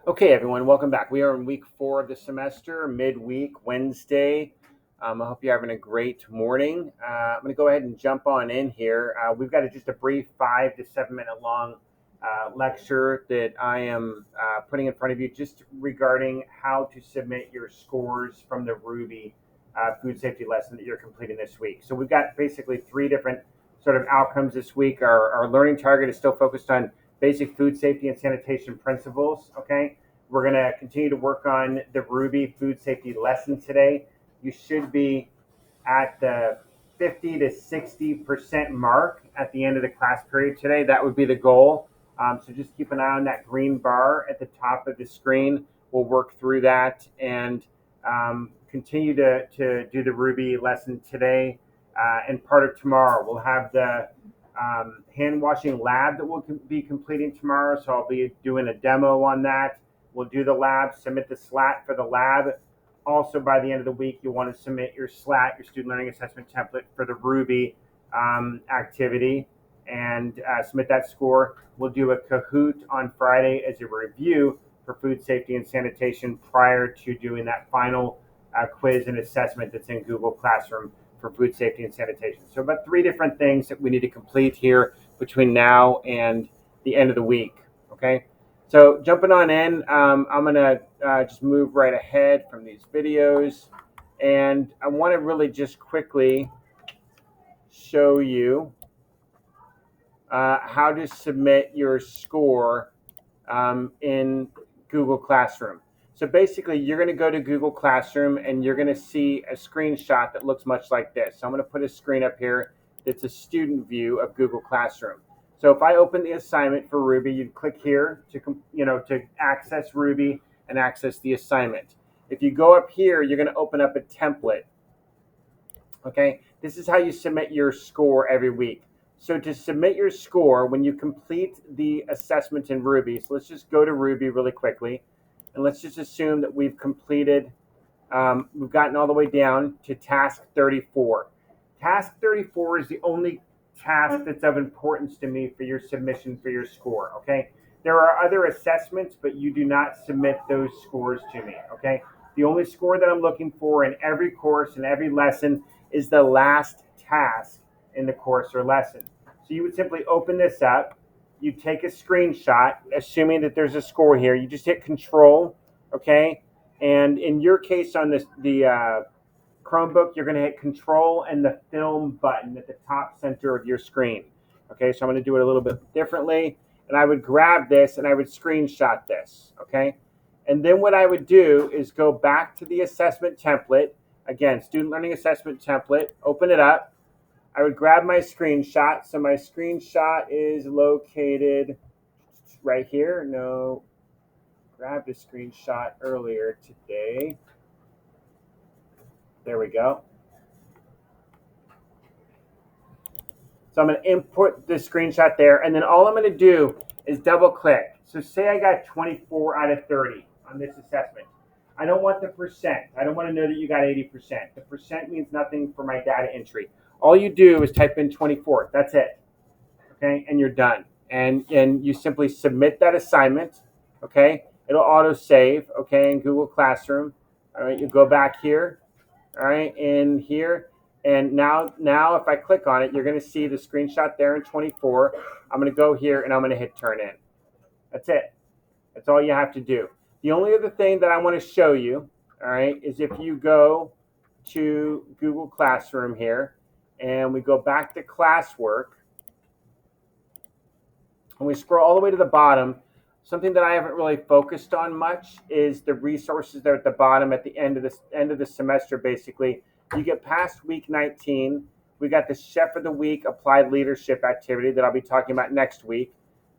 Okay, everyone, welcome back. We are in week 4 of the semester, midweek, Wednesday. I hope you're having a great morning. I'm going to go ahead and jump on in here. We've got just a brief 5 to 7 minute long lecture that I am putting in front of you just regarding how to submit your scores from the Rouxbe food safety lesson that you're completing this week. So we've got basically 3 different sort of outcomes this week. Our learning target is still focused on basic food safety and sanitation principles. Okay, we're going to continue to work on the Rouxbe food safety lesson today. You should be at the 50 to 60% mark at the end of the class period today. That would be the goal. So just keep an eye on that green bar at the top of the screen. We'll work through that and continue to do the Rouxbe lesson today and part of tomorrow. We'll have the hand washing lab that we'll be completing tomorrow. So I'll be doing a demo on that. We'll do the lab, submit the SLAT for the lab. Also, by the end of the week, you'll want to submit your SLAT, your student learning assessment template for the Rouxbe activity, and submit that score. We'll do a Kahoot on Friday as a review for food safety and sanitation prior to doing that final quiz and assessment that's in Google Classroom for food safety and sanitation. So about 3 different things that we need to complete here between now and the end of the week. Okay. So jumping on in, I'm gonna just move right ahead from these videos, and I want to really just quickly show you how to submit your score in Google Classroom. So basically, you're going to go to Google Classroom and you're going to see a screenshot that looks much like this. So I'm going to put a screen up here that's a student view of Google Classroom. So if I open the assignment for Rouxbe, you'd click here to access Rouxbe and access the assignment. If you go up here, you're going to open up a template. Okay, this is how you submit your score every week. So to submit your score, when you complete the assessment in Rouxbe, so let's just go to Rouxbe really quickly, and let's just assume that we've completed, we've gotten all the way down to task 34. Task 34 is the only task that's of importance to me for your submission for your score, okay? There are other assessments, but you do not submit those scores to me, okay? The only score that I'm looking for in every course and every lesson is the last task in the course or lesson. So you would simply open this up, you take a screenshot, assuming that there's a score here. You just hit Control, okay? And in your case on the Chromebook, you're going to hit Control and the Film button at the top center of your screen. Okay, so I'm going to do it a little bit differently. And I would grab this and I would screenshot this, okay? And then what I would do is go back to the assessment template. Again, student learning assessment template, open it up. I would grab my screenshot. So my screenshot is located right here. No, grabbed a screenshot earlier today. There we go. So I'm going to input the screenshot there, and then all I'm going to do is double click. So say I got 24 out of 30 on this assessment. I don't want the percent. I don't want to know that you got 80%. The percent means nothing for my data entry. All you do is type in 24. That's it. Okay, and you're done. And you simply submit that assignment. Okay, it'll auto save. Okay, in Google Classroom. All right, you go back here. All right, in here. And now if I click on it, you're going to see the screenshot there in 24. I'm going to go here and I'm going to hit turn in. That's it. That's all you have to do. The only other thing that I want to show you, all right, is if you go to Google Classroom here and we go back to classwork and we scroll all the way to the bottom, something that I haven't really focused on much is the resources there at the bottom at the end of the semester. Basically, you get past week 19. We got the Chef of the Week applied leadership activity that I'll be talking about next week.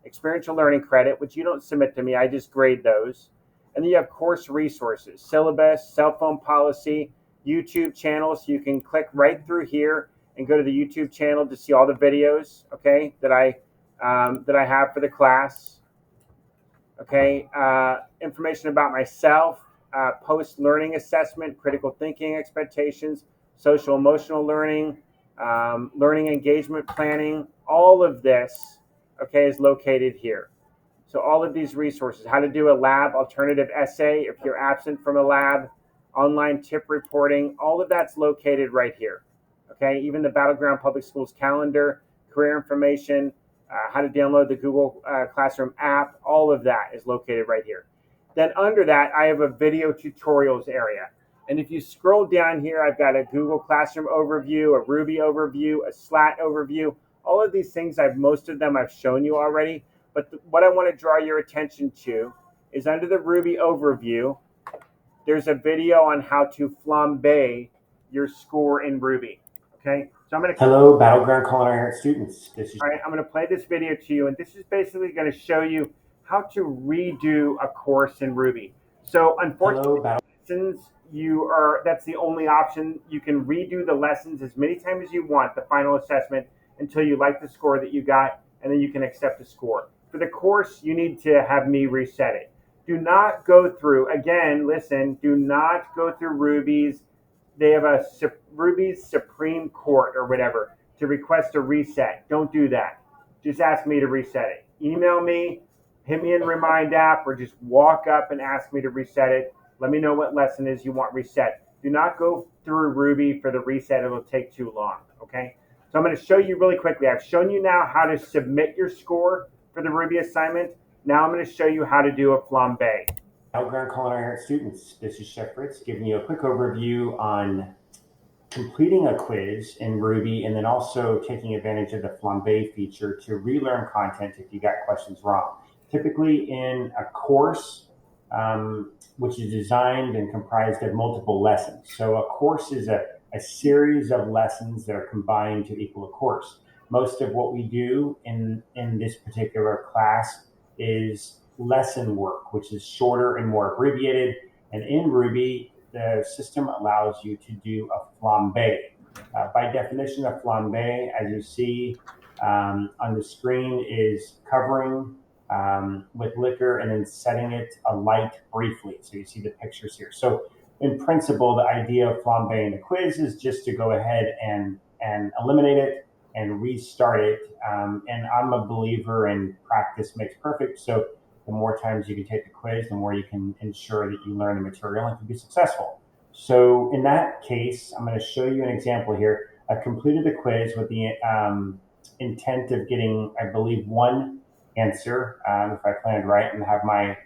Experiential learning credit, which you don't submit to me, I just grade those. And then you have course resources, syllabus, cell phone policy, YouTube channel. So you can click right through here and go to the YouTube channel to see all the videos, okay, that I have for the class. Okay, information about myself, post-learning assessment, critical thinking expectations, social emotional learning, learning engagement planning, all of this, okay, is located here. So all of these resources, how to do a lab alternative essay if you're absent from a lab, online tip reporting, all of that's located right here. Okay, even the Battleground Public Schools calendar, career information, how to download the Google Classroom app, all of that is located right here. Then under that, I have a video tutorials area. And if you scroll down here, I've got a Google Classroom overview, a Ruby overview, a Slat overview. All of these things, most of them I've shown you already. But what I want to draw your attention to is under the Ruby overview, there's a video on how to flambe your score in Ruby. Okay, so I'm going to Hello, Battleground Culinary Arts students. all right, I'm going to play this video to you, and this is basically going to show you how to redo a course in Ruby. So unfortunately, lessons, that's the only option. You can redo the lessons as many times as you want, the final assessment, until you like the score that you got, and then you can accept the score. For the course, you need to have me reset it. Do not go through, again, listen, do not go through Ruby's. They have a Ruby's Supreme Court or whatever to request a reset. Don't do that. Just ask me to reset it. Email me, hit me in Remind app, or just walk up and ask me to reset it. Let me know what lesson is you want reset. Do not go through Ruby for the reset. It'll take too long, okay? So I'm going to show you really quickly. I've shown you now how to submit your score for the Ruby assignment. Now I'm going to show you how to do a flambe. Battleground Culinary Arts students, this is Chef Fritz giving you a quick overview on completing a quiz in Ruby and then also taking advantage of the flambe feature to relearn content if you got questions wrong. Typically in a course, which is designed and comprised of multiple lessons. So a course is a series of lessons that are combined to equal a course. Most of what we do in this particular class is lesson work, which is shorter and more abbreviated. And in Ruby, the system allows you to do a flambe. By definition, a flambe, as you see on the screen, is covering with liquor and then setting it alight briefly. So you see the pictures here. So in principle, the idea of flambeing the quiz is just to go ahead and eliminate it and restart it. And I'm a believer in practice makes perfect. So the more times you can take the quiz, the more you can ensure that you learn the material and can be successful. So in that case, I'm going to show you an example here. I completed the quiz with the intent of getting, I believe, one answer, if I planned right and have my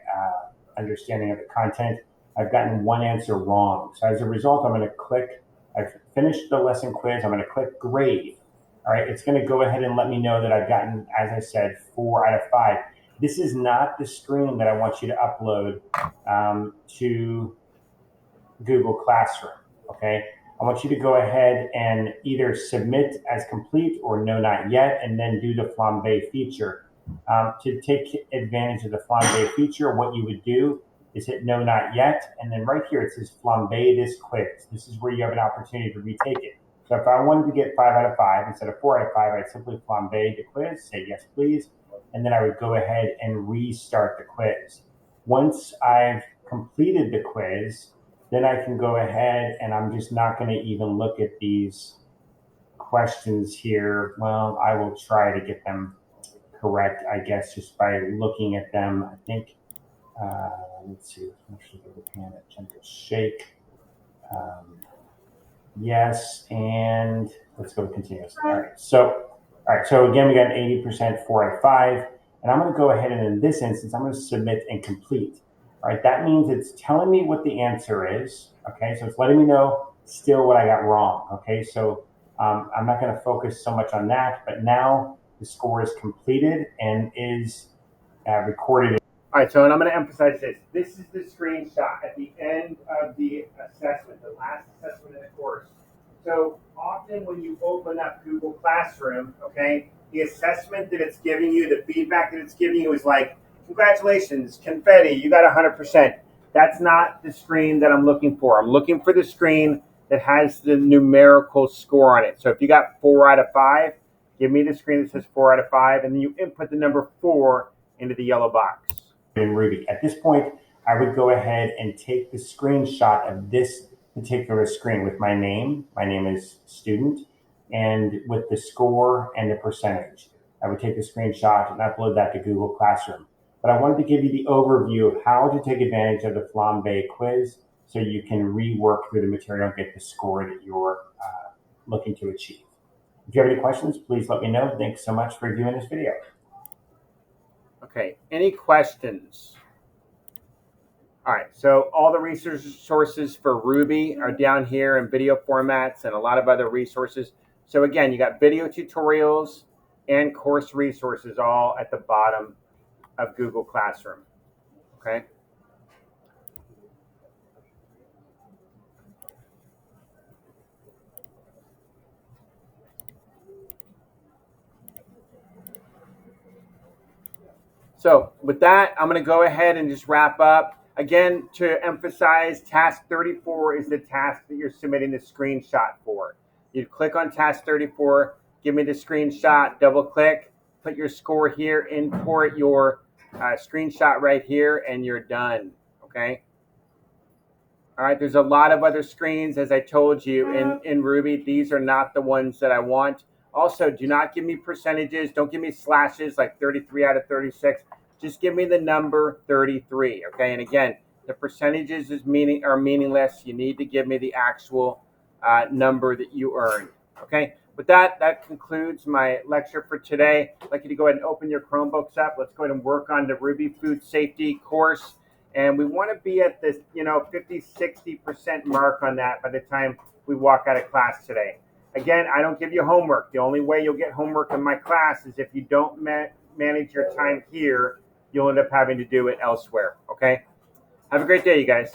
understanding of the content. I've gotten one answer wrong. So as a result, I'm going to click, I've finished the lesson quiz, I'm going to click grade. All right, it's going to go ahead and let me know that I've gotten, as I said, 4 out of 5. This is not the screen that I want you to upload to Google Classroom, okay? I want you to go ahead and either submit as complete or no, not yet, and then do the flambe feature. To take advantage of the flambe feature, what you would do is hit no, not yet, and then right here it says flambe this quiz. This is where you have an opportunity to retake it. So if I wanted to get 5 out of 5 instead of 4 out of 5, I'd simply flambe the quiz, say yes, please, and then I would go ahead and restart the quiz. Once I've completed the quiz, then I can go ahead and I'm just not going to even look at these questions here. Well, I will try to get them correct, I guess, just by looking at them. I think, let's see, let's look at the pan at gentle shake. Yes, and let's go continuous. All right, so again, we got an 80%, 4 out of 5. And I'm going to go ahead and in this instance, I'm going to submit and complete. All right, that means it's telling me what the answer is. Okay, so it's letting me know still what I got wrong. Okay, so I'm not going to focus so much on that, but now the score is completed and is recorded. All right, so and I'm going to emphasize this. This is the screenshot at the end of the assessment, the last assessment in the course. So often when you open up Google Classroom, okay, the assessment that it's giving you, the feedback that it's giving you is like, congratulations, confetti, you got 100%. That's not the screen that I'm looking for. I'm looking for the screen that has the numerical score on it. So if you got 4 out of 5, give me the screen that says 4 out of 5, and then you input the number 4 into the yellow box. In Ruby. At this point, I would go ahead and take the screenshot of this particular screen with my name. My name is student, and with the score and the percentage. I would take the screenshot and upload that to Google Classroom. but I wanted to give you the overview of how to take advantage of the Flambe quiz so you can rework through the material and get the score that you're looking to achieve. If you have any questions, please let me know. Thanks so much for viewing this video. Okay, any questions? All right, so all the resources for Rouxbe are down here in video formats and a lot of other resources. So again, you got video tutorials and course resources all at the bottom of Google Classroom, okay? So with that, I'm going to go ahead and just wrap up. Again, to emphasize, task 34 is the task that you're submitting the screenshot for. You click on task 34, give me the screenshot, double click, put your score here, import your screenshot right here, and you're done, okay? All right, there's a lot of other screens, as I told you, in Rouxbe. These are not the ones that I want. Also, do not give me percentages. Don't give me slashes like 33 out of 36. Just give me the number 33, okay? And again, the percentages are meaningless. You need to give me the actual number that you earned, okay? With that, that concludes my lecture for today. I'd like you to go ahead and open your Chromebooks up. Let's go ahead and work on the Rouxbe Food Safety course. And we want to be at this, 50, 60% mark on that by the time we walk out of class today. Again, I don't give you homework. The only way you'll get homework in my class is if you don't manage your time here, you'll end up having to do it elsewhere, okay? Have a great day, you guys.